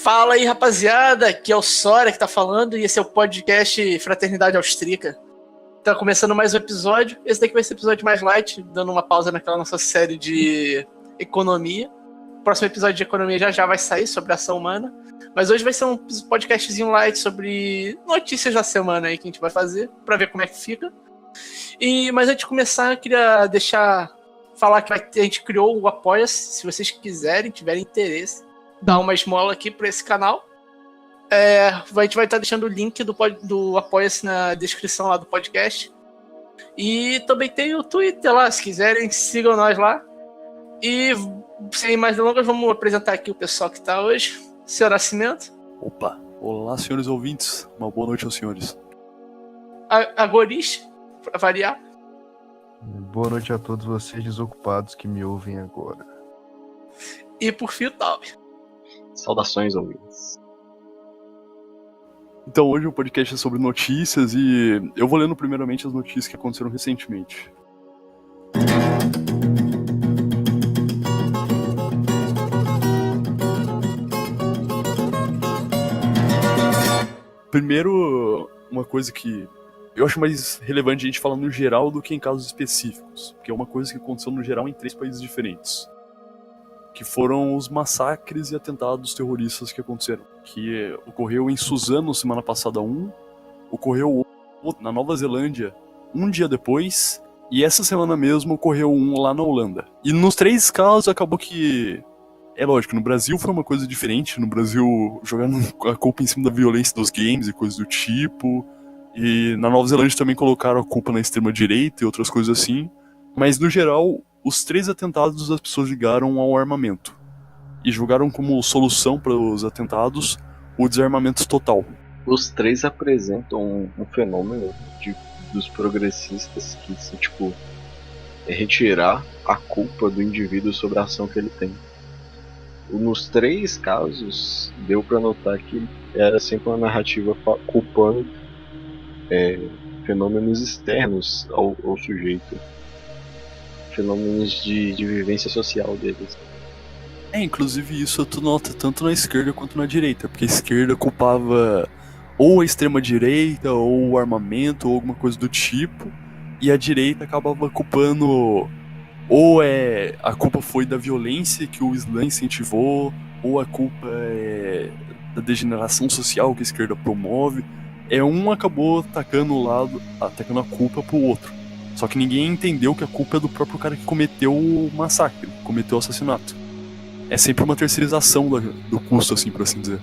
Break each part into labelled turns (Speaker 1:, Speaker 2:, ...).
Speaker 1: Fala aí, rapaziada, aqui é o Sora que tá falando e esse é o podcast Fraternidade Austríaca. Tá começando mais um episódio, esse daqui vai ser o episódio mais light, dando uma pausa naquela nossa série de economia. O próximo episódio de economia já vai sair sobre a ação humana, mas hoje vai ser um podcastzinho light sobre notícias da semana aí que a gente vai fazer, pra ver como é que fica. Mas antes de começar, eu queria falar que a gente criou o Apoia-se, se vocês quiserem, tiverem interesse, dar uma esmola aqui para esse canal. A gente vai estar deixando o link do Apoia-se na descrição lá do podcast. E também tem o Twitter lá, se quiserem, sigam nós lá. E sem mais delongas, vamos apresentar aqui o pessoal que está hoje. Senhor Nascimento.
Speaker 2: Opa, olá senhores ouvintes, uma boa noite aos senhores.
Speaker 1: A Goris, para variar.
Speaker 3: Boa noite a todos vocês desocupados que me ouvem agora.
Speaker 1: E por fim o Taube.
Speaker 4: Saudações, ouvintes.
Speaker 2: Então hoje o podcast é sobre notícias e eu vou lendo primeiramente as notícias que aconteceram recentemente. Primeiro, uma coisa que eu acho mais relevante a gente falar no geral do que em casos específicos, porque é uma coisa que aconteceu no geral em 3 países diferentes, que foram os massacres e atentados terroristas que aconteceram. Que ocorreu em Suzano semana passada ocorreu outro na Nova Zelândia um dia depois, e essa semana mesmo ocorreu um lá na Holanda. E nos 3 casos acabou que... É lógico, no Brasil foi uma coisa diferente, no Brasil jogaram a culpa em cima da violência dos games e coisas do tipo, e na Nova Zelândia também colocaram a culpa na extrema-direita e outras coisas assim, mas no geral... Os 3 atentados as pessoas ligaram ao armamento e julgaram como solução para os atentados o desarmamento total.
Speaker 4: Os 3 apresentam um fenômeno dos progressistas que se, retirar a culpa do indivíduo sobre a ação que ele tem. Nos 3 casos, deu para notar que era sempre uma narrativa culpando fenômenos externos ao sujeito. Fenômenos de vivência social deles.
Speaker 2: Inclusive isso tu nota tanto na esquerda quanto na direita, porque a esquerda culpava ou a extrema-direita, ou o armamento, ou alguma coisa do tipo, e a direita acabava culpando ou a culpa foi da violência que o Islã incentivou, ou a culpa é da degeneração social que a esquerda promove. Um acabou atacando a culpa pro outro. Só que ninguém entendeu que a culpa é do próprio cara que cometeu o massacre, cometeu o assassinato. É sempre uma terceirização do custo, assim, por assim dizer.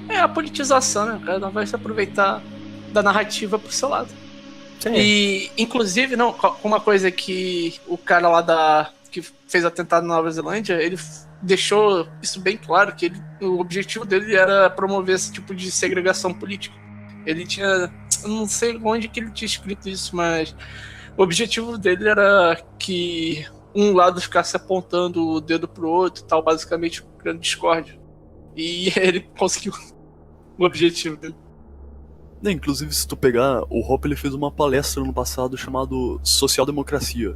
Speaker 1: É a politização, né? O cara não vai se aproveitar da narrativa pro seu lado.
Speaker 2: Sim.
Speaker 1: E, inclusive, uma coisa que o cara lá que fez o atentado na Nova Zelândia, ele deixou isso bem claro, que o objetivo dele era promover esse tipo de segregação política. Ele tinha... Eu não sei onde que ele tinha escrito isso, mas o objetivo dele era que um lado ficasse apontando o dedo pro outro e tal, basicamente criando discórdia. E ele conseguiu o objetivo dele.
Speaker 2: Inclusive, se tu pegar, o Hoppe ele fez uma palestra no passado chamado Social-Democracia.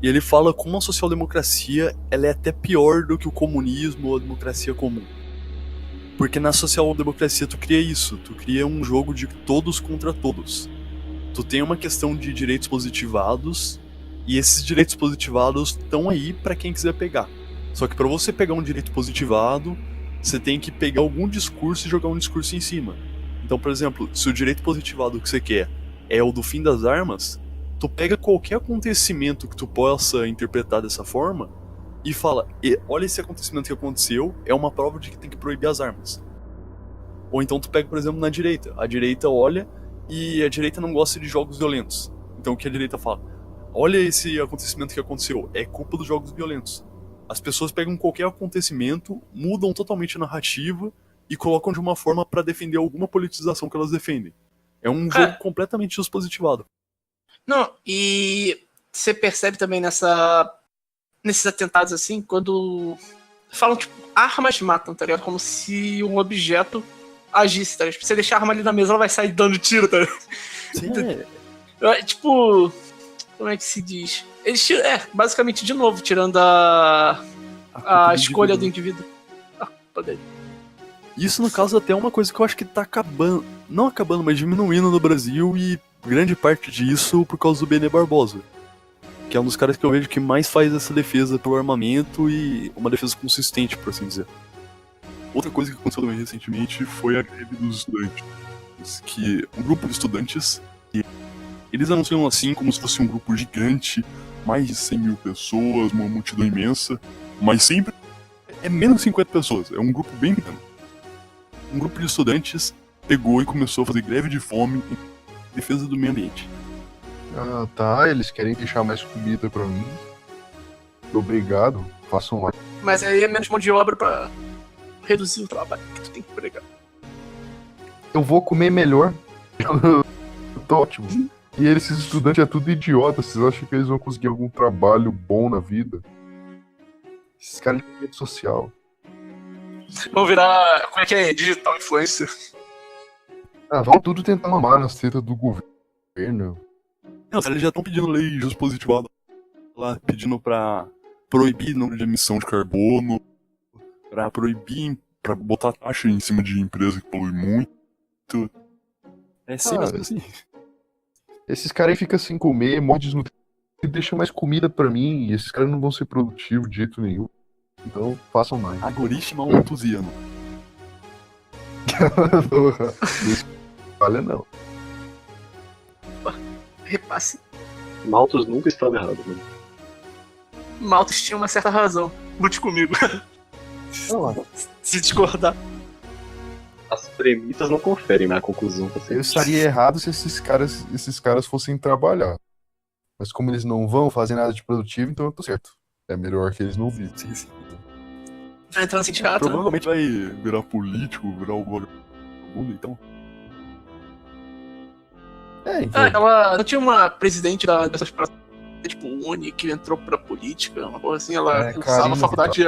Speaker 2: E ele fala como a social-democracia ela é até pior do que o comunismo ou a democracia comum. Porque na social-democracia tu cria isso, tu cria um jogo de todos contra todos. Tu tem uma questão de direitos positivados, e esses direitos positivados estão aí pra quem quiser pegar. Só que pra você pegar um direito positivado, você tem que pegar algum discurso e jogar um discurso em cima. Então, por exemplo, se o direito positivado que você quer é o do fim das armas, tu pega qualquer acontecimento que tu possa interpretar dessa forma e fala, olha esse acontecimento que aconteceu, é uma prova de que tem que proibir as armas. Ou então tu pega, por exemplo, na direita. A direita olha e a direita não gosta de jogos violentos. Então o que a direita fala? Olha esse acontecimento que aconteceu, é culpa dos jogos violentos. As pessoas pegam qualquer acontecimento, mudam totalmente a narrativa e colocam de uma forma para defender alguma politização que elas defendem. É um jogo completamente dispositivado.
Speaker 1: Não, e você percebe também nessa nesses atentados assim, quando falam, tipo, armas matam, tá ligado? Como se um objeto agisse, tá ligado? Tipo, você deixar a arma ali na mesa, ela vai sair dando tiro, tá ligado?
Speaker 2: Sim,
Speaker 1: Tipo, como é que se diz? Eles tiram, basicamente, de novo, tirando a escolha do indivíduo. A culpa dele.
Speaker 2: Isso, no caso, até é uma coisa que eu acho que tá acabando. Não acabando, mas diminuindo no Brasil, e grande parte disso por causa do Benê Barbosa. Que é um dos caras que eu vejo que mais faz essa defesa pelo armamento e uma defesa consistente, por assim dizer. Outra coisa que aconteceu também recentemente foi a greve dos estudantes. Que um grupo de estudantes, eles anunciam assim como se fosse um grupo gigante, mais de 100 mil pessoas, uma multidão imensa, mas sempre é menos de 50 pessoas, é um grupo bem pequeno. Um grupo de estudantes pegou e começou a fazer greve de fome em defesa do meio ambiente.
Speaker 3: Ah, tá. Eles querem deixar mais comida pra mim. Obrigado. Façam mais.
Speaker 1: Mas aí é menos mão de obra pra reduzir o trabalho que tu tem que pregar.
Speaker 3: Eu vou comer melhor. Tô ótimo. E esses estudantes é tudo idiota. Vocês acham que eles vão conseguir algum trabalho bom na vida? Esses caras de rede social.
Speaker 1: Vão virar, como é que é? Digital influencer.
Speaker 3: Ah, vão tudo tentar mamar nas tetas do governo.
Speaker 2: Não, eles já estão pedindo lei dispositivada lá, pedindo pra proibir número de emissão de carbono, pra proibir, pra botar taxa em cima de empresa que polui muito. É sempre assim.
Speaker 3: Esses caras aí ficam sem comer, mods no e deixam mais comida pra mim. E esses caras não vão ser produtivos de jeito nenhum. Então, façam mais.
Speaker 2: Algoritmo malthusiano.
Speaker 3: Olha, não.
Speaker 1: Repasse.
Speaker 4: Malthus nunca estava errado, mano.
Speaker 1: Malthus tinha uma certa razão. Lute comigo. Se discordar.
Speaker 4: As premissas não conferem, mas a conclusão tá
Speaker 3: Eu
Speaker 4: sempre.
Speaker 3: estaria errado se esses caras fossem trabalhar. Mas como eles não vão fazer nada de produtivo, então eu tô certo. É melhor que eles não vivem.
Speaker 2: Sim, sim.
Speaker 1: Vai entrar no sindicato.
Speaker 2: Provavelmente vai virar político, virar o mundo, então.
Speaker 3: Então.
Speaker 1: Ela não tinha uma presidente dessas praças, tipo, Uni, que entrou pra política, uma coisa assim, ela cursava
Speaker 3: Karina
Speaker 1: a faculdade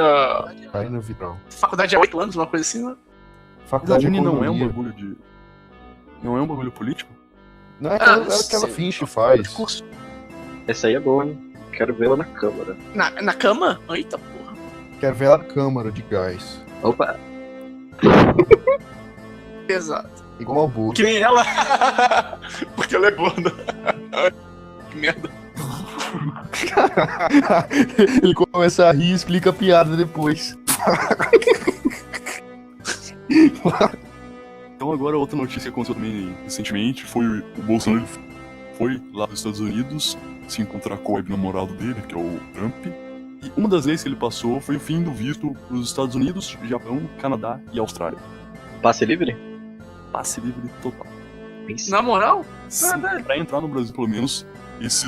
Speaker 3: Karina Vitral.
Speaker 1: faculdade há 8 anos, uma coisa assim, né?
Speaker 2: Mas a
Speaker 3: Faculdade de
Speaker 2: Uni não é um
Speaker 3: Economia.
Speaker 2: bagulho de. Não é um bagulho político?
Speaker 3: Não é aquela que ela
Speaker 1: sim.
Speaker 3: finge e faz.
Speaker 1: Curso.
Speaker 4: Essa aí é boa, hein? Quero vê-la na câmara.
Speaker 1: Na cama? Eita porra.
Speaker 3: Quero ver ela na câmara de gás.
Speaker 4: Opa!
Speaker 1: Exato.
Speaker 3: Igual ao Bozo.
Speaker 1: Que nem ela. Porque ela é gorda. Que merda.
Speaker 3: Ele começa a rir e explica a piada depois.
Speaker 2: Então agora outra notícia que aconteceu também recentemente foi o Bolsonaro foi lá nos Estados Unidos se encontrar com o web-namorado dele, que é o Trump. E uma das leis que ele passou foi o fim do visto para os Estados Unidos, Japão, Canadá e Austrália.
Speaker 4: Passe livre?
Speaker 2: Passe livre total.
Speaker 1: Na moral?
Speaker 2: Sim, pra entrar no Brasil, pelo menos, esses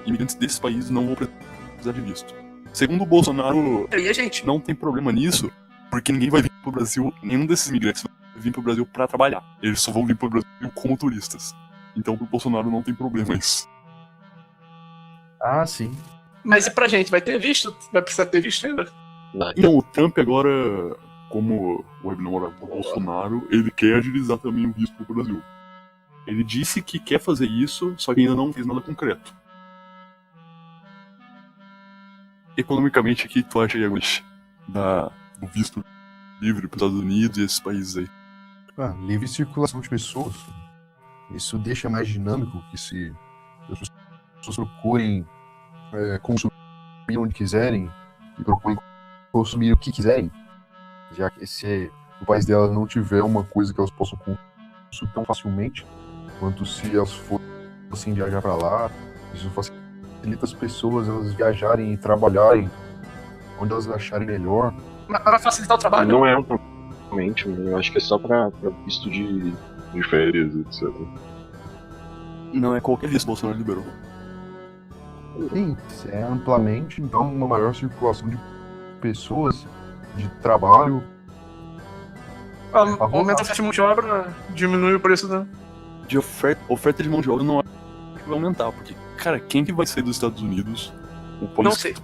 Speaker 2: imigrantes desses países não vão precisar de visto. Segundo o Bolsonaro,
Speaker 1: E a gente?
Speaker 2: não tem problema nisso, porque ninguém vai vir pro Brasil, nenhum desses imigrantes vai vir pro Brasil pra trabalhar. Eles só vão vir pro Brasil como turistas. Então pro Bolsonaro não tem problema isso.
Speaker 3: Ah, sim.
Speaker 1: Mas e pra gente? Vai ter visto? Vai precisar ter visto ainda?
Speaker 4: Vai.
Speaker 2: Então o Trump agora, como o web-namorado do Bolsonaro, ele quer agilizar também o visto pro Brasil. Ele disse que quer fazer isso, só que ainda não fez nada concreto. Economicamente, o que tu acha, Yaguchi, do visto livre para os Estados Unidos e esses países aí?
Speaker 3: Ah, livre circulação de pessoas. Isso deixa mais dinâmico que se as pessoas procurem consumir onde quiserem e procurem consumir o que quiserem. Já que se o país delas não tiver uma coisa que elas possam consumir tão facilmente quanto se elas fossem viajar para lá. Isso facilita as pessoas elas viajarem e trabalharem onde elas acharem melhor.
Speaker 1: Mas vai facilitar o trabalho?
Speaker 4: Não é amplamente, eu acho que é só pra visto de férias, etc.
Speaker 2: Não é qualquer visto, Bolsonaro liberou.
Speaker 3: Sim, é amplamente, então uma maior circulação de pessoas, de trabalho.
Speaker 1: Aumenta a oferta de mão de obra, diminui o preço da...
Speaker 2: De oferta de mão de obra não é que vai aumentar, porque, cara, quem que vai sair dos Estados Unidos? O país
Speaker 1: Não sei.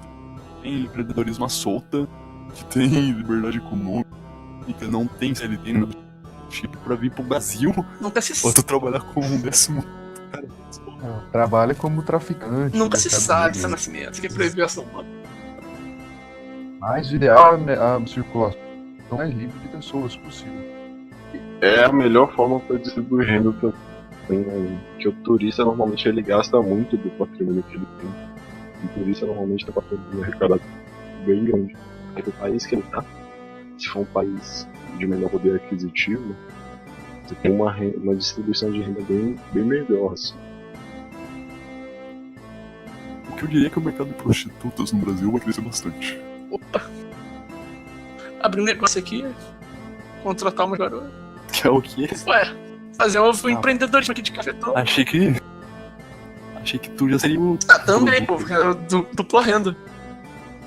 Speaker 2: tem empreendedorismo à solta, que tem liberdade econômica, não tem CLT, não tipo pra vir pro Brasil,
Speaker 1: Nunca se
Speaker 2: ou tu trabalhar como um décimo. Cara,
Speaker 3: Trabalha como traficante.
Speaker 1: Nunca se
Speaker 3: mercado
Speaker 1: sabe,
Speaker 3: negro.
Speaker 1: seu nascimento, que proibiu essa moda.
Speaker 3: Mas o ideal é a circulação mais livre de pessoas possível.
Speaker 4: É a melhor forma para distribuir renda também, né? Que o turista normalmente ele gasta muito do patrimônio que ele tem. O turista normalmente tem patrimônio arrecadado bem grande. Aí o país que ele tá, se for um país de menor poder aquisitivo, você tem uma distribuição de renda bem melhor, assim.
Speaker 2: o que eu diria é que o mercado de prostitutas no Brasil vai crescer bastante.
Speaker 1: Opa! Abrir um negócio aqui, contratar uma garota.
Speaker 2: Que é o quê?
Speaker 1: Ué, fazer um empreendedorismo aqui de cafetão.
Speaker 2: Achei que tu já seria o...
Speaker 1: Ah, também, pô, dupla renda.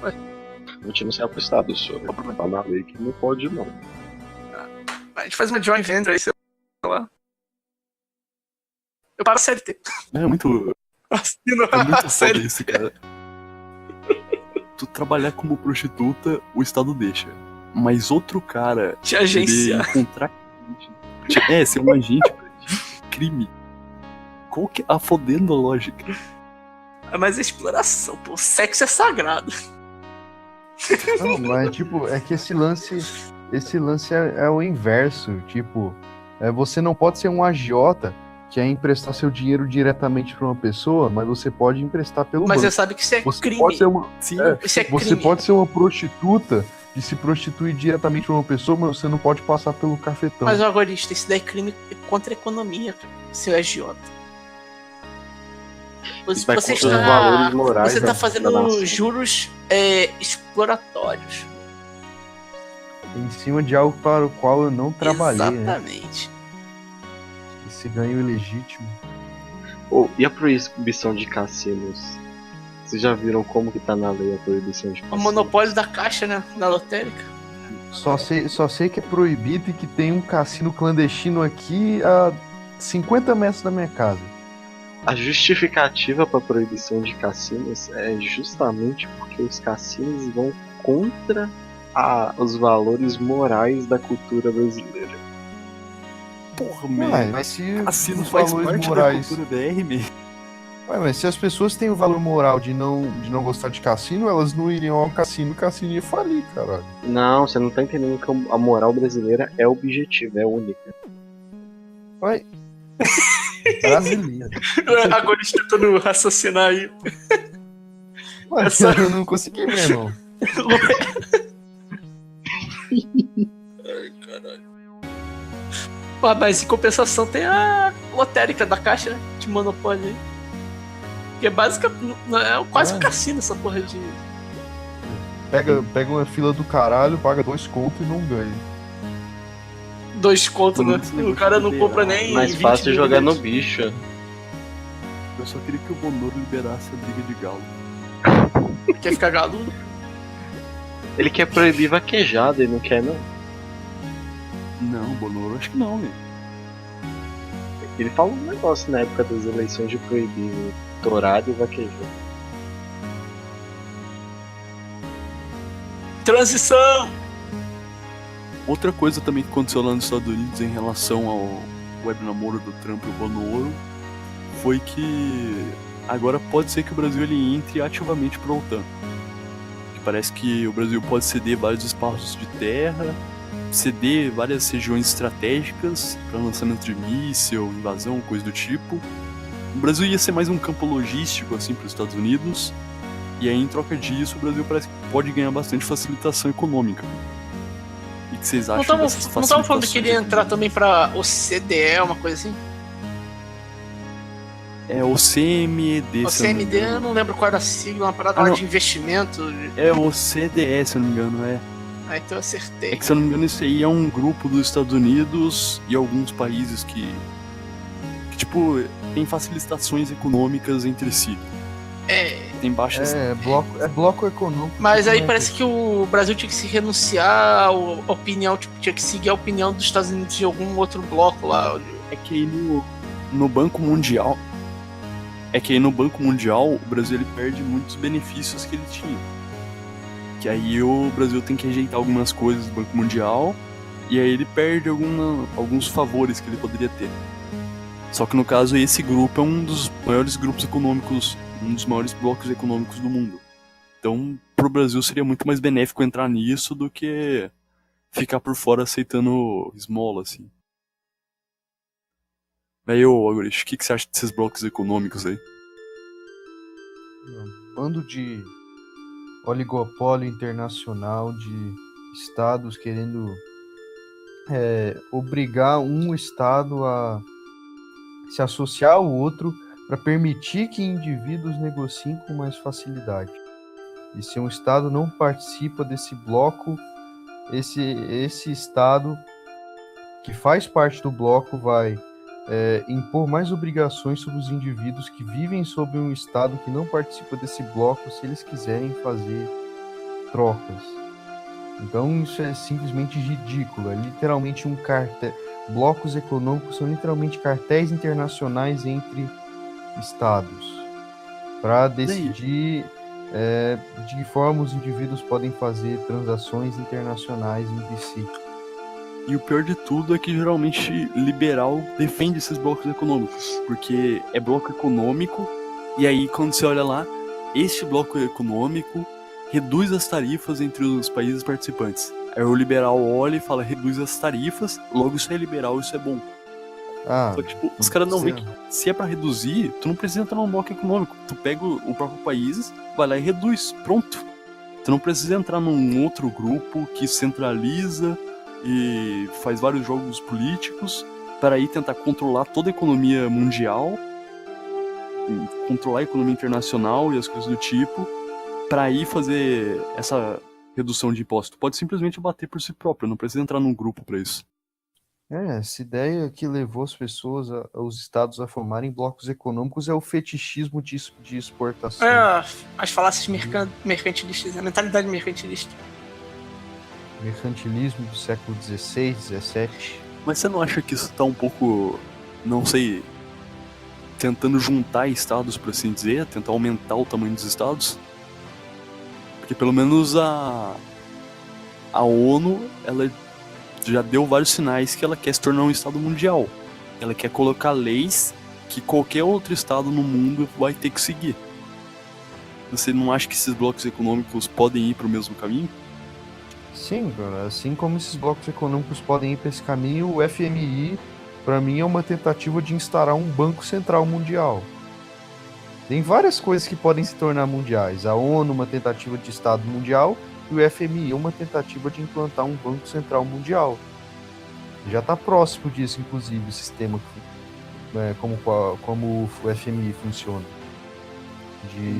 Speaker 4: A gente não se pro Estado, isso tá na lei que não pode não.
Speaker 1: A gente faz uma joint venture aí, sei lá. Eu paro a CLT.
Speaker 2: É muito...
Speaker 1: Assino
Speaker 2: É
Speaker 1: a
Speaker 2: muito foda
Speaker 1: CLT.
Speaker 2: isso, cara. Tu trabalhar como prostituta, o Estado deixa. Mas outro cara
Speaker 1: Te agência.
Speaker 2: ele encontrar ser um agente pra ti, crime. Qual que é a fodendo lógica?
Speaker 1: Mas é exploração, pô. Sexo é sagrado.
Speaker 3: Não, mas tipo, é que esse lance é o inverso. Tipo, você não pode ser um agiota que é emprestar seu dinheiro diretamente para uma pessoa, mas você pode emprestar pelo
Speaker 1: Mas
Speaker 3: banco.
Speaker 1: você sabe que isso é
Speaker 3: Você
Speaker 1: crime.
Speaker 3: pode ser uma,
Speaker 2: Sim,
Speaker 1: Isso é
Speaker 3: você
Speaker 1: crime.
Speaker 3: pode ser uma prostituta de se prostituir diretamente para uma pessoa, mas você não pode passar pelo cafetão.
Speaker 1: Mas, agorista, isso daí é crime contra a economia, cara. Seu agiota.
Speaker 4: Isso vai
Speaker 1: Você
Speaker 4: contra os valores morais
Speaker 1: Você tá
Speaker 4: da
Speaker 1: fazendo
Speaker 4: nação.
Speaker 1: juros exploratórios.
Speaker 3: Em cima de algo para o qual eu não trabalhei, né?
Speaker 1: Exatamente.
Speaker 3: Esse ganho ilegítimo.
Speaker 4: E a proibição de cassinos? Vocês já viram como que tá na lei a proibição de
Speaker 1: O
Speaker 4: cassinos?
Speaker 1: monopólio da caixa, né? Na lotérica.
Speaker 3: Só sei que é proibido e que tem um cassino clandestino aqui a 50 metros da minha casa.
Speaker 4: A justificativa para a proibição de cassinos é justamente porque os cassinos vão contra os valores morais da cultura brasileira.
Speaker 2: porra,
Speaker 3: Ué,
Speaker 2: meu.
Speaker 3: mas se
Speaker 2: Cassino
Speaker 3: os
Speaker 2: faz
Speaker 3: valores
Speaker 2: parte
Speaker 3: morais...
Speaker 2: da cultura BR, meu.
Speaker 3: Ué, mas se as pessoas têm o valor moral de não gostar de cassino, elas não iriam ao cassino, o cassino ia falir, caralho.
Speaker 4: Não, você não tá entendendo que a moral brasileira é objetiva, é única.
Speaker 3: Ué, brasileiro.
Speaker 1: Agorista tentando raciocinar aí.
Speaker 3: Ué,
Speaker 1: Essa-
Speaker 3: eu não consegui mesmo.
Speaker 1: Pô, mas em compensação tem a lotérica da caixa, né? De monopólio aí. Que é basicamente. É quase um cassino essa porra de.
Speaker 3: Pega uma fila do caralho, paga 2 contos e não ganha.
Speaker 1: 2 contos, né? O cara não compra nem.
Speaker 4: Mais
Speaker 1: 20
Speaker 4: fácil
Speaker 1: mil
Speaker 4: jogar no
Speaker 1: bilhetes.
Speaker 4: bicho.
Speaker 2: Eu só queria que o Bonoro liberasse a briga de galo.
Speaker 1: Quer ficar galudo?
Speaker 4: Ele quer proibir vaquejada, ele não quer não.
Speaker 2: Não, Bonoro acho que não, meu.
Speaker 4: Ele falou um negócio na época das eleições de proibir tourado e vaquejada.
Speaker 1: Transição!
Speaker 2: Outra coisa também que aconteceu lá nos Estados Unidos em relação ao web namoro do Trump e o Bonoro foi que agora pode ser que o Brasil ele entre ativamente para a OTAN. Que parece que o Brasil pode ceder vários espaços de terra, ceder várias regiões estratégicas para lançamento de míssil, invasão, coisa do tipo. O Brasil ia ser mais um campo logístico assim para os Estados Unidos. E aí, em troca disso, o Brasil parece que pode ganhar bastante facilitação econômica. E o que vocês acham dessas
Speaker 1: Não estavam falando que ele ia entrar
Speaker 2: facilitações
Speaker 1: também pra OCDE, uma coisa assim?
Speaker 2: É o CMED,
Speaker 1: O
Speaker 2: se eu não me
Speaker 1: CMD, eu
Speaker 2: engano.
Speaker 1: não lembro qual era a sigla, uma parada
Speaker 2: Ah,
Speaker 1: lá
Speaker 2: não.
Speaker 1: de investimento.
Speaker 2: É o CDE, se eu não me engano, é.
Speaker 1: Ah, então eu
Speaker 2: É
Speaker 1: acertei.
Speaker 2: que, se eu não me engano, isso aí é um grupo dos Estados Unidos e alguns países que tipo, tem facilitações econômicas entre si.
Speaker 1: É,
Speaker 2: Tem baixas...
Speaker 3: É bloco econômico.
Speaker 1: mas aí
Speaker 3: Como é
Speaker 1: parece que o Brasil tinha que se renunciar à opinião, tipo, tinha que seguir a opinião dos Estados Unidos de algum outro bloco lá.
Speaker 2: É que aí no Banco Mundial... É que aí no Banco Mundial, o Brasil ele perde muitos benefícios que ele tinha. Que aí o Brasil tem que rejeitar algumas coisas do Banco Mundial e aí ele perde alguns favores que ele poderia ter. Só que no caso esse grupo é um dos maiores grupos econômicos, um dos maiores blocos econômicos do mundo. Então pro Brasil seria muito mais benéfico entrar nisso do que ficar por fora aceitando esmola, assim. Aí, Agorish, o que você acha desses blocos econômicos aí?
Speaker 3: Um bando de oligopólio internacional de estados querendo obrigar um estado a se associar ao outro para permitir que indivíduos negociem com mais facilidade. E se um estado não participa desse bloco, esse estado que faz parte do bloco vai impor mais obrigações sobre os indivíduos que vivem sob um estado que não participa desse bloco se eles quiserem fazer trocas. Então isso é simplesmente ridículo, é literalmente um cartel. Blocos econômicos são literalmente cartéis internacionais entre estados para decidir de que forma os indivíduos podem fazer transações internacionais entre si.
Speaker 2: E o pior de tudo é que geralmente liberal defende esses blocos econômicos, porque é bloco econômico, e aí quando você olha lá, este bloco econômico reduz as tarifas entre os países participantes. Aí o liberal olha e fala, reduz as tarifas, logo isso é liberal, isso é bom. Só que tipo, os caras não veem que se é pra reduzir, tu não precisa entrar num bloco econômico, tu pega o próprio país, vai lá e reduz, pronto. Tu não precisa entrar num outro grupo que centraliza e faz vários jogos políticos para aí tentar controlar toda a economia mundial, controlar a economia internacional e as coisas do tipo, para aí fazer essa redução de imposto. Pode simplesmente bater por si próprio, não precisa entrar num grupo para isso.
Speaker 3: Essa ideia que levou as pessoas, os estados a formarem blocos econômicos é o fetichismo de exportação.
Speaker 1: As falácias mercantilistas, a mentalidade mercantilista.
Speaker 3: Mercantilismo do século XVI, XVII.
Speaker 2: Mas você não acha que isso tá um pouco, não sei, tentando juntar estados, por assim dizer, tentar aumentar o tamanho dos estados? Porque pelo menos a ONU, ela já deu vários sinais que ela quer se tornar um estado mundial. Ela quer colocar leis que qualquer outro estado no mundo vai ter que seguir. Você não acha que esses blocos econômicos podem ir para o mesmo caminho?
Speaker 3: Sim, cara, assim como esses blocos econômicos podem ir para esse caminho, o FMI, para mim, é uma tentativa de instaurar um banco central mundial. Tem várias coisas que podem se tornar mundiais. A ONU, uma tentativa de Estado mundial, e o FMI, uma tentativa de implantar um banco central mundial. Já está próximo disso, inclusive, o sistema, como o FMI funciona.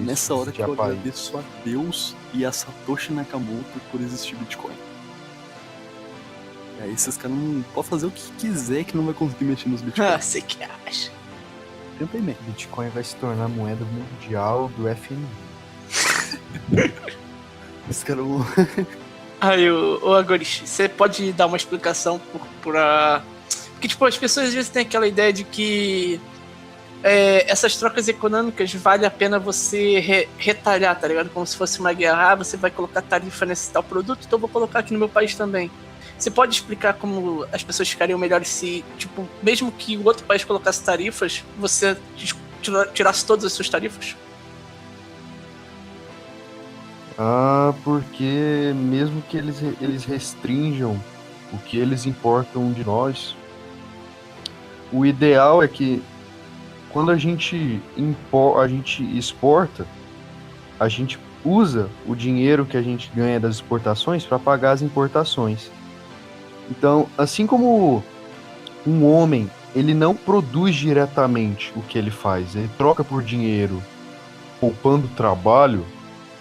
Speaker 2: Nessa hora que eu agradeço a Deus e a Satoshi Nakamoto por existir Bitcoin. Aí esses caras não podem fazer o que quiser que não vai conseguir mexer nos Bitcoins.
Speaker 1: Você que acha?
Speaker 2: Tenta aí,
Speaker 3: Bitcoin vai se tornar moeda mundial do FMI.
Speaker 2: Esse cara...
Speaker 1: Aí, o Agorish, você pode dar uma explicação porque, tipo, as pessoas às vezes têm aquela ideia de que essas trocas econômicas vale a pena você retalhar, tá ligado? Como se fosse uma guerra. Você vai colocar tarifa nesse tal produto, então eu vou colocar aqui no meu país também. Você pode explicar como as pessoas ficariam melhores se, tipo, mesmo que o outro país colocasse tarifas, você tirasse todas as suas tarifas?
Speaker 3: Porque mesmo que eles restringam o que eles importam de nós, o ideal é que quando a gente exporta, a gente usa o dinheiro que a gente ganha das exportações para pagar as importações. Então, assim como um homem, ele não produz diretamente o que ele faz, ele troca por dinheiro, poupando trabalho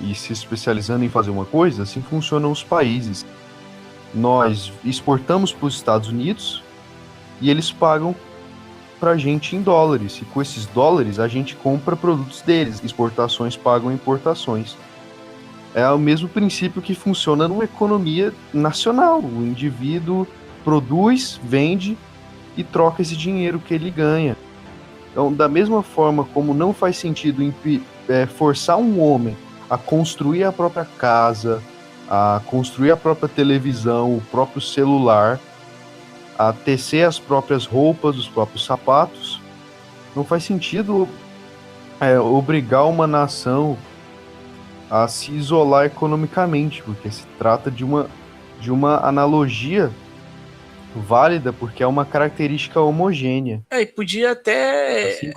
Speaker 3: e se especializando em fazer uma coisa, assim funcionam os países. Nós exportamos para os Estados Unidos e eles pagam para a gente em dólares, e com esses dólares a gente compra produtos deles, exportações pagam importações. É o mesmo princípio que funciona numa economia nacional. O indivíduo produz, vende e troca esse dinheiro que ele ganha. Então, da mesma forma como não faz sentido forçar um homem a construir a própria casa, a construir a própria televisão, o próprio celular, a tecer as próprias roupas, os próprios sapatos. Não faz sentido obrigar uma nação a se isolar economicamente, porque se trata de uma analogia válida, porque é uma característica homogênea.
Speaker 1: E podia até
Speaker 3: Assim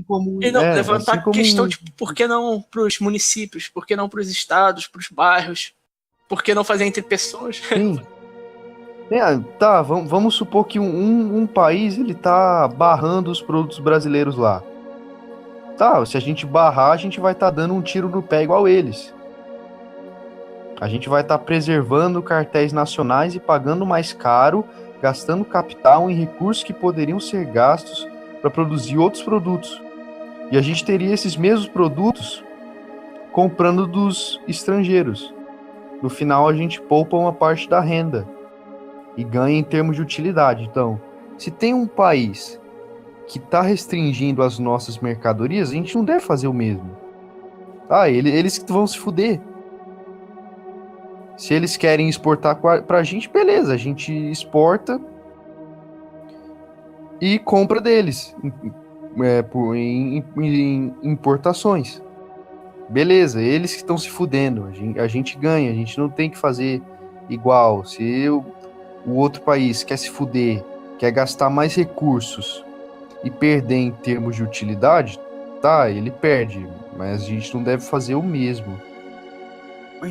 Speaker 3: como
Speaker 1: e não, levantar a questão, tipo, por que não pros municípios? Por que não pros estados, pros bairros? Por que não fazer entre pessoas?
Speaker 3: Sim. Tá, vamos supor que um país ele tá barrando os produtos brasileiros lá. Tá, se a gente barrar, a gente vai estar dando um tiro no pé igual eles. A gente vai estar preservando cartéis nacionais e pagando mais caro, gastando capital em recursos que poderiam ser gastos para produzir outros produtos. E a gente teria esses mesmos produtos comprando dos estrangeiros. No final, a gente poupa uma parte da renda e ganha em termos de utilidade. Então, se tem um país que está restringindo as nossas mercadorias, a gente não deve fazer o mesmo. Eles que vão se fuder. Se eles querem exportar pra gente, beleza, a gente exporta e compra deles em importações. Beleza, eles que estão se fudendo, a gente ganha, a gente não tem que fazer igual. Se o outro país quer se fuder, quer gastar mais recursos e perder em termos de utilidade, tá, ele perde, mas a gente não deve fazer o mesmo.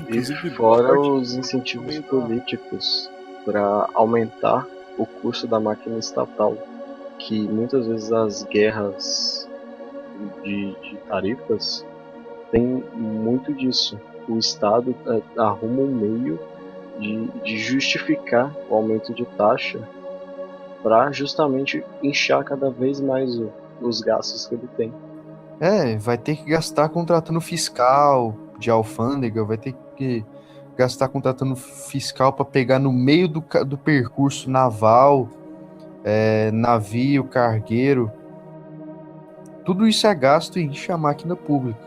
Speaker 4: E fora os incentivos políticos para aumentar o custo da máquina estatal, que muitas vezes as guerras de tarifas tem muito disso. O Estado arruma um meio de justificar o aumento de taxa para justamente inchar cada vez mais os gastos que ele tem.
Speaker 3: Vai ter que gastar contratando fiscal de alfândega, vai ter que gastar contratando fiscal para pegar no meio do percurso naval, navio, cargueiro. Tudo isso é gasto e incha a máquina pública.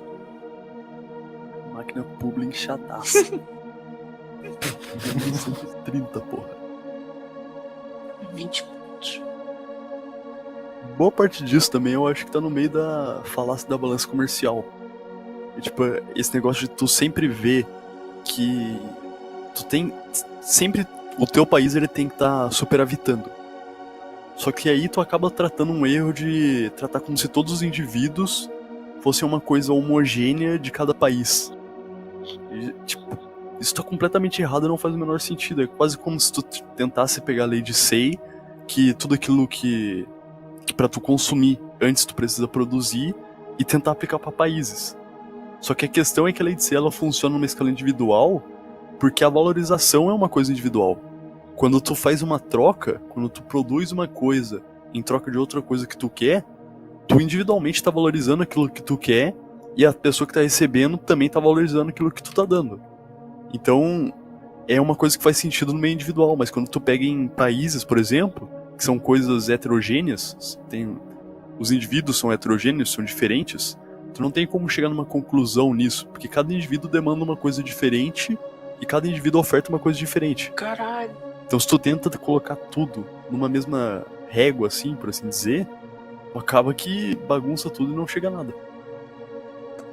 Speaker 2: Máquina pública inchadaça. 130, porra.
Speaker 1: 20 pontos.
Speaker 2: Boa parte disso também eu acho que tá no meio da falácia da balança comercial. E, tipo, esse negócio de tu sempre ver que tu tem sempre o teu país ele tem que estar superavitando. Só que aí tu acaba tratando um erro de tratar como se todos os indivíduos fossem uma coisa homogênea de cada país. E, tipo, isso tá completamente errado e não faz o menor sentido. É quase como se tu tentasse pegar a lei de Say, que tudo aquilo que pra tu consumir antes tu precisa produzir, e tentar aplicar pra países. Só que a questão é que a lei de Say ela funciona numa escala individual, porque a valorização é uma coisa individual. Quando tu faz uma troca, quando tu produz uma coisa em troca de outra coisa que tu quer, tu individualmente tá valorizando aquilo que tu quer, e a pessoa que tá recebendo também tá valorizando aquilo que tu tá dando. Então, é uma coisa que faz sentido no meio individual, mas quando tu pega em países, por exemplo, que são coisas heterogêneas, os indivíduos são heterogêneos, são diferentes, tu não tem como chegar numa conclusão nisso, porque cada indivíduo demanda uma coisa diferente e cada indivíduo oferta uma coisa diferente.
Speaker 1: Caralho.
Speaker 2: Então se tu tenta colocar tudo numa mesma régua, assim, por assim dizer, acaba que bagunça tudo e não chega a nada.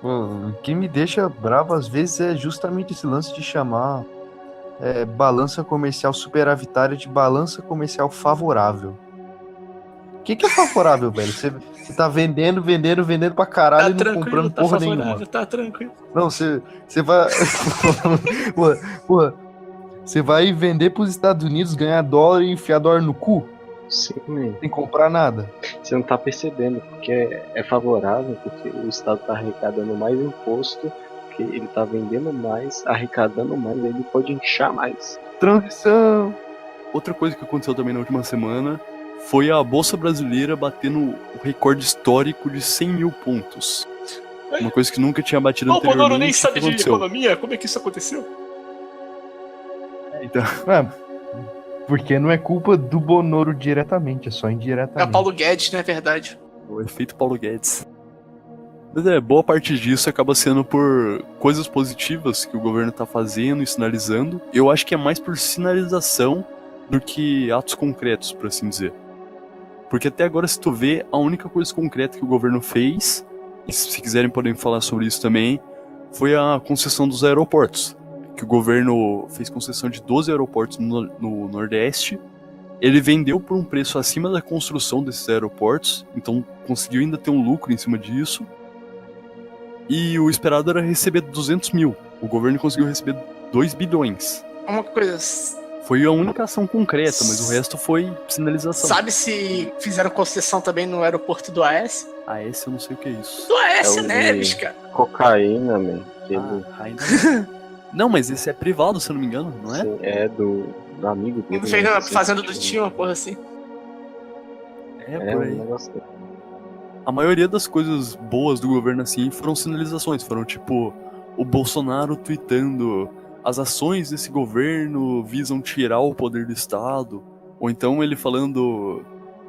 Speaker 3: O que me deixa bravo às vezes é justamente esse lance de chamar balança comercial superavitária de balança comercial favorável. O que é favorável, velho? Você tá vendendo pra caralho e não comprando porra nenhuma.
Speaker 1: Tá tranquilo.
Speaker 3: Não, você vai... Porra, você vai vender pros Estados Unidos, ganhar dólar e enfiar dólar no cu?
Speaker 4: Sim.
Speaker 3: Sem comprar nada.
Speaker 4: Você não tá percebendo, porque é favorável, porque o Estado tá arrecadando mais imposto, porque ele tá vendendo mais, arrecadando mais, e ele pode inchar mais.
Speaker 3: Transição.
Speaker 2: Outra coisa que aconteceu também na última semana foi a Bolsa Brasileira batendo o recorde histórico de 100 mil pontos. Uma coisa que nunca tinha batido anteriormente.
Speaker 1: O Bonoro nem sabe de economia, como é que isso aconteceu?
Speaker 2: Então...
Speaker 3: porque não é culpa do Bonoro diretamente, é só indiretamente.
Speaker 1: É Paulo Guedes, não é verdade?
Speaker 2: O efeito Paulo Guedes. Mas boa parte disso acaba sendo por coisas positivas que o governo tá fazendo e sinalizando. Eu acho que é mais por sinalização do que atos concretos, por assim dizer. Porque até agora, se tu vê, a única coisa concreta que o governo fez, e se quiserem podem falar sobre isso também, foi a concessão dos aeroportos. Que o governo fez concessão de 12 aeroportos no Nordeste. Ele vendeu por um preço acima da construção desses aeroportos, então conseguiu ainda ter um lucro em cima disso. E o esperado era receber 200 mil. O governo conseguiu receber 2 bilhões.
Speaker 1: Uma coisa.
Speaker 2: Foi a única ação concreta, mas o resto foi sinalização.
Speaker 1: Sabe se fizeram concessão também no aeroporto do AS?
Speaker 2: AS eu não sei o que é isso.
Speaker 1: Do AS
Speaker 4: É o
Speaker 1: Neves,
Speaker 4: de-
Speaker 1: cara.
Speaker 4: Cocaína, man.
Speaker 2: Ainda... Não, mas esse é privado, se eu não me engano, não é?
Speaker 4: Sim, é do amigo dele.
Speaker 1: Fez
Speaker 4: né,
Speaker 1: na
Speaker 4: assim,
Speaker 1: fazenda do
Speaker 4: tipo,
Speaker 1: tio, uma porra assim.
Speaker 2: É,
Speaker 4: É
Speaker 2: por
Speaker 4: um
Speaker 2: aí.
Speaker 4: negócio.
Speaker 2: A maioria das coisas boas do governo assim foram sinalizações, foram tipo o Bolsonaro tweetando as ações desse governo visam tirar o poder do Estado, ou então ele falando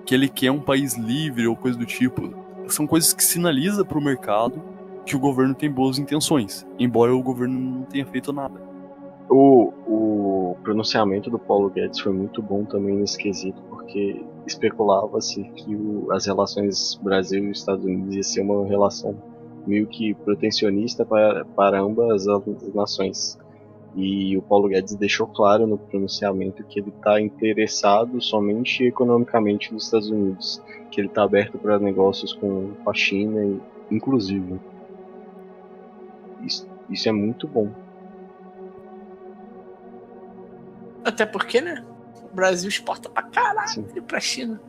Speaker 2: que ele quer um país livre ou coisa do tipo. São coisas que sinalizam pro mercado que o governo tem boas intenções, embora o governo não tenha feito nada.
Speaker 4: O pronunciamento do Paulo Guedes foi muito bom também nesse quesito, porque especulava-se que as relações Brasil e Estados Unidos ia ser uma relação meio que protecionista para ambas as nações. E o Paulo Guedes deixou claro no pronunciamento que ele está interessado somente economicamente nos Estados Unidos, que ele está aberto para negócios com a China, inclusive. Isso é muito bom.
Speaker 1: Até porque, né? O Brasil exporta pra caralho
Speaker 4: Sim.
Speaker 1: pra China.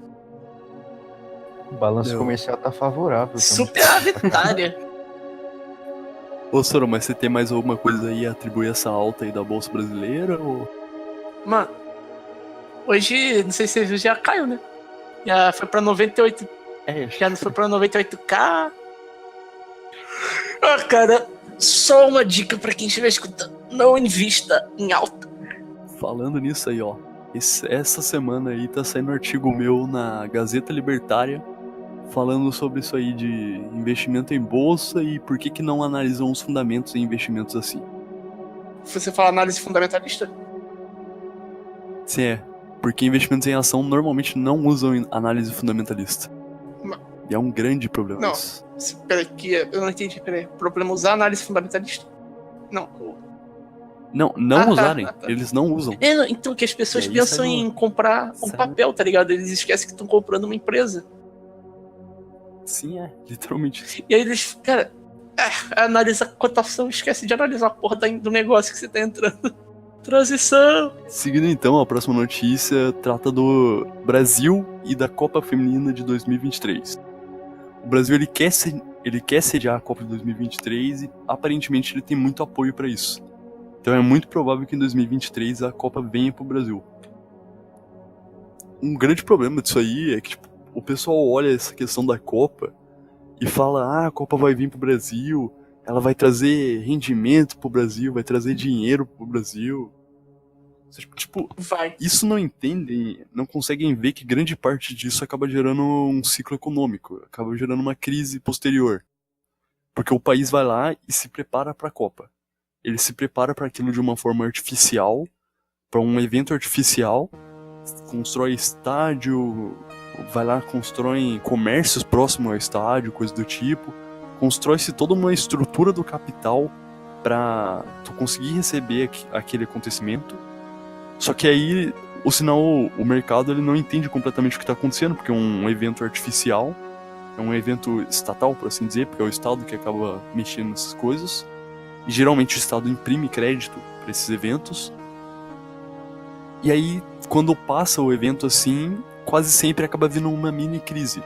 Speaker 3: O balanço
Speaker 2: Não.
Speaker 3: comercial tá favorável.
Speaker 1: Superavitária.
Speaker 2: Ô Soro, mas você tem mais alguma coisa aí a atribuir essa alta aí da Bolsa Brasileira? Ou...
Speaker 1: Mano, hoje, não sei se você viu, já caiu, né? Já foi pra 98. Já não foi pra 98k. Ah, cara, só uma dica pra quem estiver escutando. Não invista em alta.
Speaker 2: Falando nisso aí, ó. Essa semana aí tá saindo um artigo meu na Gazeta Libertária falando sobre isso aí de investimento em bolsa e por que não analisam os fundamentos em investimentos assim.
Speaker 1: Você fala análise fundamentalista?
Speaker 2: Sim, é. Porque investimentos em ação normalmente não usam análise fundamentalista.
Speaker 1: Mas-
Speaker 2: E é um grande problema
Speaker 1: Não.
Speaker 2: isso.
Speaker 1: Peraí, que eu não entendi. Peraí. O problema é usar análise fundamentalista? Não.
Speaker 2: Não
Speaker 1: Ah, tá,
Speaker 2: usarem.
Speaker 1: tá.
Speaker 2: Eles não usam.
Speaker 1: É, não, então que as pessoas
Speaker 2: E aí
Speaker 1: pensam
Speaker 2: sai no-
Speaker 1: em comprar um
Speaker 2: sai
Speaker 1: papel, tá ligado? Eles esquecem que estão comprando uma empresa.
Speaker 2: Sim, é. Literalmente isso.
Speaker 1: E aí eles, cara, analisa a cotação, esquece de analisar a porra do negócio que você tá entrando. Transição!
Speaker 2: Seguindo então, a próxima notícia trata do Brasil e da Copa Feminina de 2023. O Brasil ele quer sediar a Copa de 2023 e aparentemente ele tem muito apoio para isso. Então é muito provável que em 2023 a Copa venha pro Brasil. Um grande problema disso aí é que tipo, o pessoal olha essa questão da Copa e fala: a Copa vai vir pro Brasil, ela vai trazer rendimento pro Brasil, vai trazer dinheiro pro Brasil. Tipo,
Speaker 1: Vai.
Speaker 2: isso não entendem, não conseguem ver que grande parte disso acaba gerando um ciclo econômico, acaba gerando uma crise posterior. Porque o país vai lá e se prepara para a Copa. Ele se prepara para aquilo de uma forma artificial, para um evento artificial, constrói estádio, vai lá, constrói comércios próximos ao estádio, coisa do tipo, constrói-se toda uma estrutura do capital para tu conseguir receber aquele acontecimento. Só que aí, o mercado ele não entende completamente o que está acontecendo, porque é um evento artificial, é um evento estatal, por assim dizer, porque é o Estado que acaba mexendo nessas coisas. E geralmente o Estado imprime crédito para esses eventos. E aí, quando passa o evento assim, quase sempre acaba vindo uma mini crise.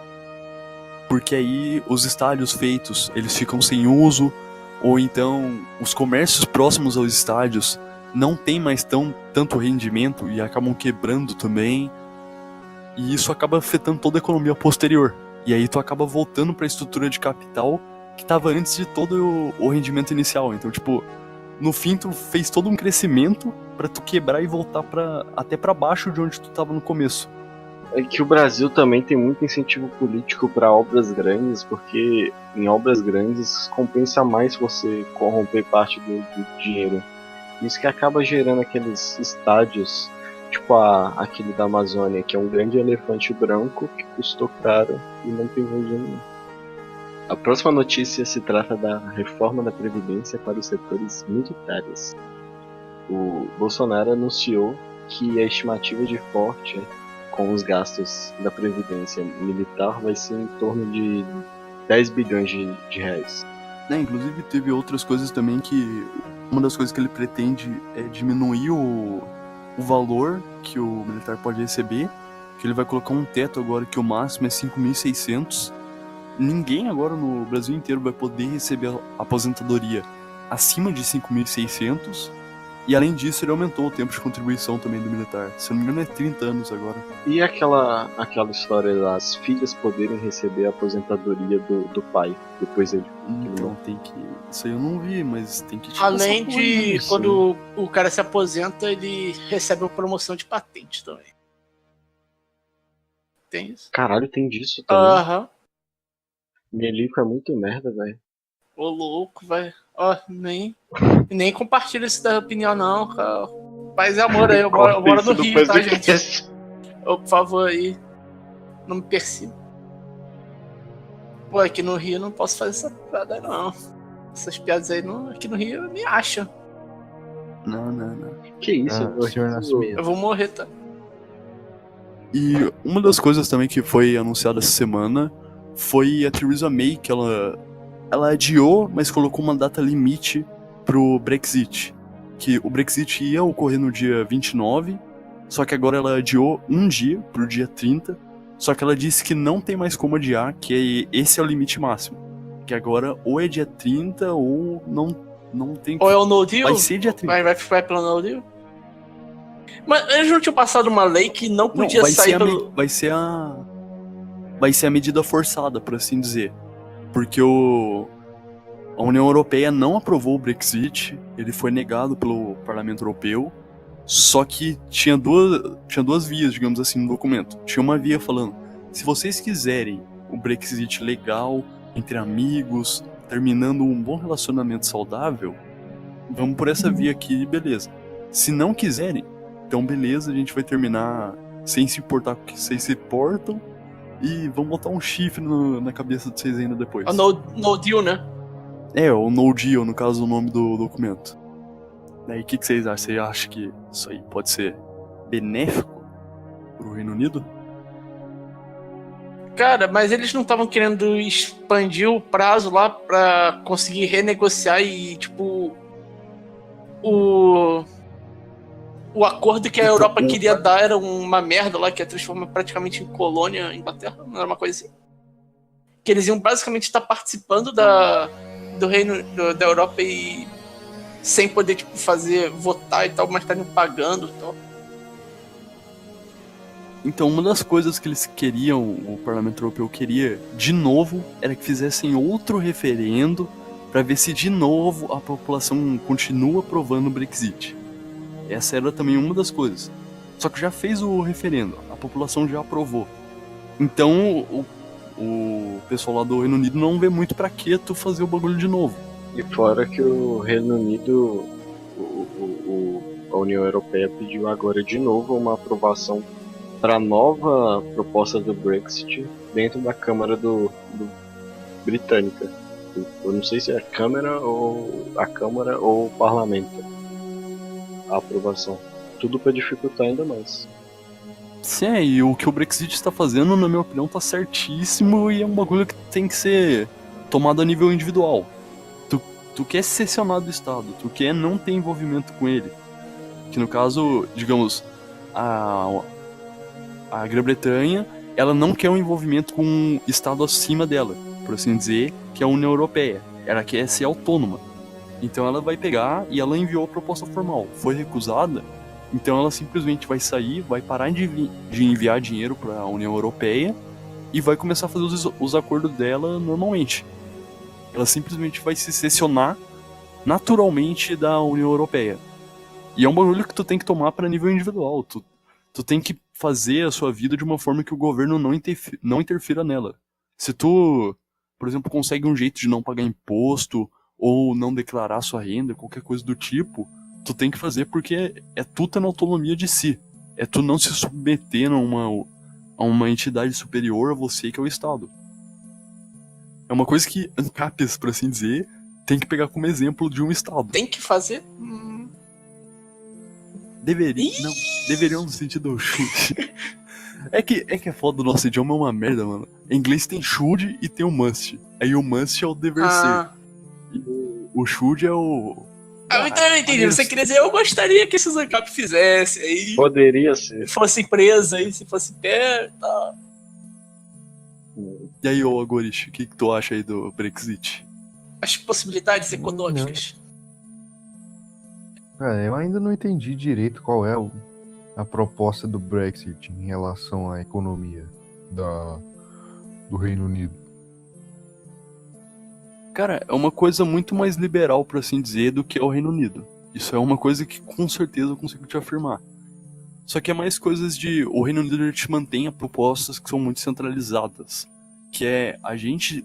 Speaker 2: Porque aí os estádios feitos, eles ficam sem uso, ou então os comércios próximos aos estádios não tem mais tanto rendimento e acabam quebrando também. E isso acaba afetando toda a economia posterior. E aí tu acaba voltando para a estrutura de capital que estava antes de todo o rendimento inicial. Então, tipo, no fim tu fez todo um crescimento para tu quebrar e voltar até para baixo de onde tu estava no começo.
Speaker 4: É que o Brasil também tem muito incentivo político para obras grandes, porque em obras grandes compensa mais você corromper parte do dinheiro. Isso que acaba gerando aqueles estádios, tipo aquele da Amazônia, que é um grande elefante branco que custou caro e não tem uso nenhum. A próxima notícia se trata da reforma da Previdência para os setores militares. O Bolsonaro anunciou que a estimativa de corte com os gastos da Previdência militar vai ser em torno de 10 bilhões de reais.
Speaker 2: Inclusive teve outras coisas também que... Uma das coisas que ele pretende é diminuir o valor que o militar pode receber, que ele vai colocar um teto agora que o máximo é 5.600. Ninguém agora no Brasil inteiro vai poder receber a aposentadoria acima de 5.600. E além disso, ele aumentou o tempo de contribuição também do militar. Se eu não me engano, é 30 anos agora.
Speaker 4: E aquela história das filhas poderem receber a aposentadoria do pai depois dele?
Speaker 2: Então tem que... Isso aí eu não vi, mas tem que...
Speaker 1: Além de quando o cara se aposenta, ele recebe uma promoção de patente também. Tem isso?
Speaker 4: Caralho, tem disso também?
Speaker 1: Aham.
Speaker 4: Melico é muito merda, velho.
Speaker 1: Ô louco, velho. Ó, nem compartilha isso da opinião, não, cara. Paz e amor aí, eu moro no Rio, tá, gente? Ô, por favor aí, não me persiga. Pô, aqui no Rio eu não posso fazer essa piada, não. Essas piadas aí, não, aqui no Rio me acham.
Speaker 2: Não.
Speaker 4: Que isso,
Speaker 3: senhor Nascimento.
Speaker 1: Eu vou morrer, tá?
Speaker 2: E uma das coisas também que foi anunciada essa semana foi a Theresa May, que ela adiou, mas colocou uma data limite pro Brexit. Que o Brexit ia ocorrer no dia 29, só que agora ela adiou um dia, pro dia 30, só que ela disse que não tem mais como adiar, que esse é o limite máximo. Que agora ou é dia 30 ou não tem...
Speaker 1: Ou é o no deal?
Speaker 2: Vai ser dia 30.
Speaker 1: Vai pelo no deal? Mas eles não tinham passado uma lei que não podia sair pelo...
Speaker 2: Vai ser a medida forçada, por assim dizer. Porque a União Europeia não aprovou o Brexit, ele foi negado pelo Parlamento Europeu, só que tinha duas vias, digamos assim, no documento. Tinha uma via falando, se vocês quiserem o Brexit legal, entre amigos, terminando um bom relacionamento saudável, vamos por essa via aqui, beleza. Se não quiserem, então beleza, a gente vai terminar sem se importar com o que vocês se importam, e vamos botar um chifre na cabeça de vocês ainda depois.
Speaker 1: No deal, né?
Speaker 2: O no deal, no caso, o nome do documento. E o que vocês acham? Você acha que isso aí pode ser benéfico pro Reino Unido?
Speaker 1: Cara, mas eles não estavam querendo expandir o prazo lá pra conseguir renegociar e, tipo, o acordo que a Europa queria dar era uma merda lá, que ia transformar praticamente em colônia a Inglaterra, não era uma coisa assim? Que eles iam basicamente estar participando do reino da Europa e sem poder, tipo, votar e tal, mas estarem pagando e tal.
Speaker 2: Então, uma das coisas que eles queriam, o Parlamento Europeu queria, de novo, era que fizessem outro referendo para ver se de novo a população continua aprovando o Brexit. Essa era também uma das coisas. Só que já fez o referendo, a população já aprovou. Então, o pessoal lá do Reino Unido não vê muito pra que tu fazer o bagulho de novo.
Speaker 4: E fora que o Reino Unido, a União Europeia pediu agora de novo uma aprovação para a nova proposta do Brexit dentro da Câmara do Britânica. Eu não sei se é a Câmara ou o Parlamento. A aprovação. Tudo para dificultar ainda mais.
Speaker 2: Sim, e o que o Brexit está fazendo, na minha opinião, tá certíssimo e é um bagulho que tem que ser tomado a nível individual. Tu quer seccionar do Estado, tu quer não ter envolvimento com ele. Que no caso, digamos, a Grã-Bretanha, ela não quer um envolvimento com um Estado acima dela, por assim dizer, que é a União Europeia. Ela quer ser autônoma. Então ela vai pegar e ela enviou a proposta formal. Foi recusada, então ela simplesmente vai sair, vai parar de enviar dinheiro para a União Europeia e vai começar a fazer os acordos dela normalmente. Ela simplesmente vai se seccionar naturalmente da União Europeia. E é um bagulho que tu tem que tomar para nível individual. Tu Tu tem que fazer a sua vida de uma forma que o governo não interfira nela. Se tu, por exemplo, consegue um jeito de não pagar imposto ou não declarar sua renda, qualquer coisa do tipo, tu tem que fazer porque é tu tendo autonomia de si. É tu não se submeter a uma entidade superior a você, que é o Estado. É uma coisa que ANCAPs, por assim dizer, tem que pegar como exemplo de um Estado.
Speaker 1: Tem que fazer?
Speaker 2: Deveriam no sentido should. É que é foda, o nosso idioma é uma merda, mano. Em inglês tem should e tem o must. Aí o must é o dever ser. E o should é o...
Speaker 1: Então eu entendi. Você queria dizer, eu gostaria que esses ANCAP fizessem. Aí
Speaker 4: Poderia ser.
Speaker 1: fosse empresa, aí se fosse perto e tal.
Speaker 2: E aí, ô Agorish, o que tu acha aí do Brexit?
Speaker 1: As possibilidades econômicas.
Speaker 3: Cara, eu ainda não entendi direito qual é a proposta do Brexit em relação à economia do Reino Unido.
Speaker 2: Cara, é uma coisa muito mais liberal, por assim dizer, do que é o Reino Unido. Isso é uma coisa que com certeza eu consigo te afirmar. Só que é mais coisas de... O Reino Unido te mantém a propostas que são muito centralizadas. Que é a gente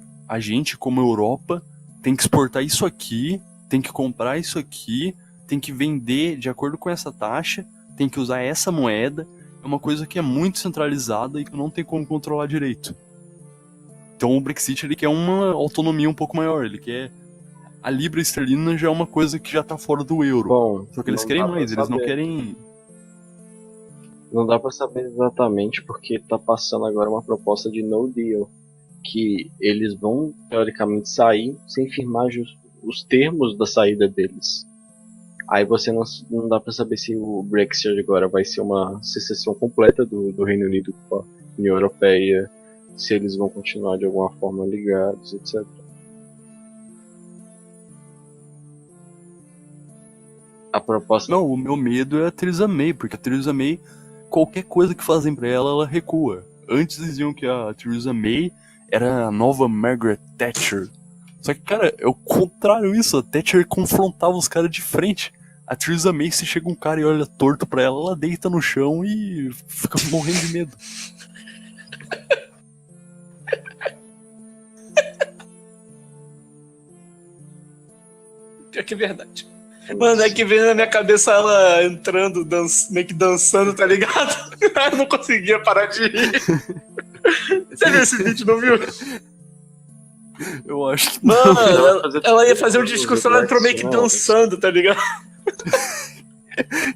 Speaker 2: como Europa, tem que exportar isso aqui, tem que comprar isso aqui, tem que vender de acordo com essa taxa, tem que usar essa moeda. É uma coisa que é muito centralizada e que não tem como controlar direito. Então o Brexit, ele quer uma autonomia um pouco maior. Ele quer... A libra esterlina já é uma coisa que já tá fora do euro.
Speaker 4: Bom,
Speaker 2: Só que eles querem mais, eles não querem...
Speaker 4: Não dá pra saber exatamente, porque tá passando agora uma proposta de no deal, que eles vão, teoricamente, sair sem firmar os termos da saída deles. Aí você não dá pra saber se o Brexit agora vai ser uma secessão completa do Reino Unido com a União Europeia, se eles vão continuar de alguma forma ligados, etc. A proposta...
Speaker 2: Não, o meu medo é a Theresa May, porque a Theresa May, qualquer coisa que fazem pra ela recua. Antes diziam que a Theresa May era a nova Margaret Thatcher. Só que, cara, é o contrário isso. A Thatcher confrontava os caras de frente. A Theresa May, se chega um cara e olha torto pra ela, ela deita no chão e fica morrendo de medo.
Speaker 1: Pior que é verdade. Mano, é que vem na minha cabeça ela entrando, meio que dançando, tá ligado? Eu não conseguia parar de rir. Você viu esse vídeo, não viu?
Speaker 2: Eu acho que
Speaker 1: Mano,
Speaker 2: não.
Speaker 1: ela ia fazer um discurso, ela entrou meio que dançando, tá ligado?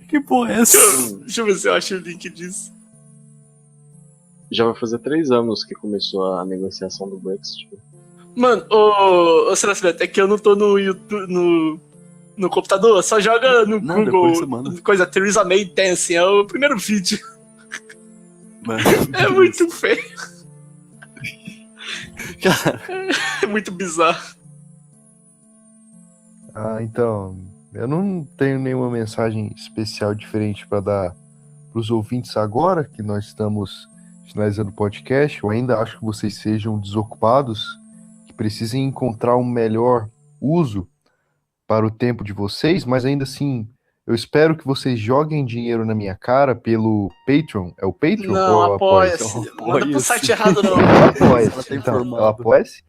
Speaker 2: Que porra é essa?
Speaker 1: Deixa eu ver se eu acho o link disso.
Speaker 4: Já vai fazer 3 anos que começou a negociação do Brexit.
Speaker 1: Mano, ô Celestino, é que eu não tô no YouTube, no computador, só joga no
Speaker 2: Nada,
Speaker 1: Google, coisa Theresa May Dancing, é o primeiro vídeo.
Speaker 2: Mano,
Speaker 1: É muito feio.
Speaker 2: cara,
Speaker 1: É muito bizarro.
Speaker 3: Então, eu não tenho nenhuma mensagem especial diferente para dar para os ouvintes agora, que nós estamos finalizando o podcast. Eu ainda acho que vocês sejam desocupados, que precisem encontrar um melhor uso para o tempo de vocês, mas ainda assim, eu espero que vocês joguem dinheiro na minha cara pelo Patreon. É o Patreon
Speaker 1: Não,
Speaker 3: ou
Speaker 1: apoia-se.
Speaker 2: Apoia-se.
Speaker 1: Manda pro site errado, não.
Speaker 3: Apoia-se.
Speaker 2: Ela tá
Speaker 3: Então,
Speaker 2: informada.
Speaker 3: ela apoia-se.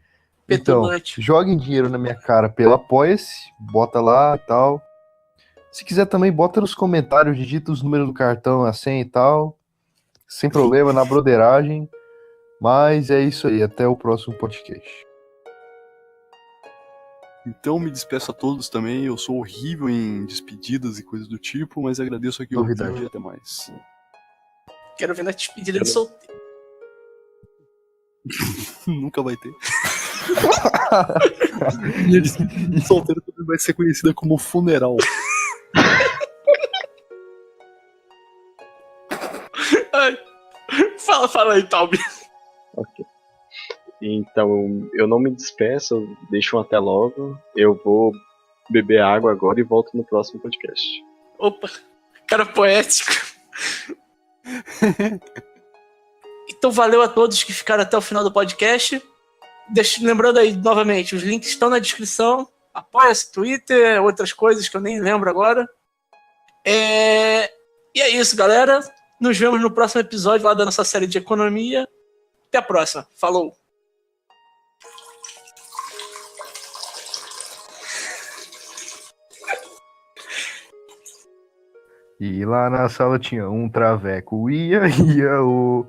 Speaker 3: Então,
Speaker 1: Petulante.
Speaker 3: joguem dinheiro na minha cara pelo Apoia-se, bota lá e tal. Se quiser também, bota nos comentários, digita os números do cartão, a senha e tal. Sem problema, na broderagem. Mas é isso aí, até o próximo podcast.
Speaker 2: então me despeço a todos também. Eu sou horrível em despedidas e coisas do tipo, mas agradeço aqui o
Speaker 3: Novidade.
Speaker 2: vídeo e até mais.
Speaker 1: Quero ver na despedida de solteiro.
Speaker 2: Nunca vai ter. E solteiro também vai ser conhecida como funeral.
Speaker 1: Ai. Fala aí, Talbi.
Speaker 4: Ok. Então, eu não me despeço, eu deixo um até logo. Eu vou beber água agora e volto no próximo podcast.
Speaker 1: Opa, cara poético. Então valeu a todos que ficaram até o final do podcast. Lembrando aí, novamente, os links estão na descrição. Apoia-se, Twitter, outras coisas que eu nem lembro agora. E é isso, galera. Nos vemos no próximo episódio lá da nossa série de economia. Até a próxima. Falou!
Speaker 3: E lá na sala tinha um traveco, ia, o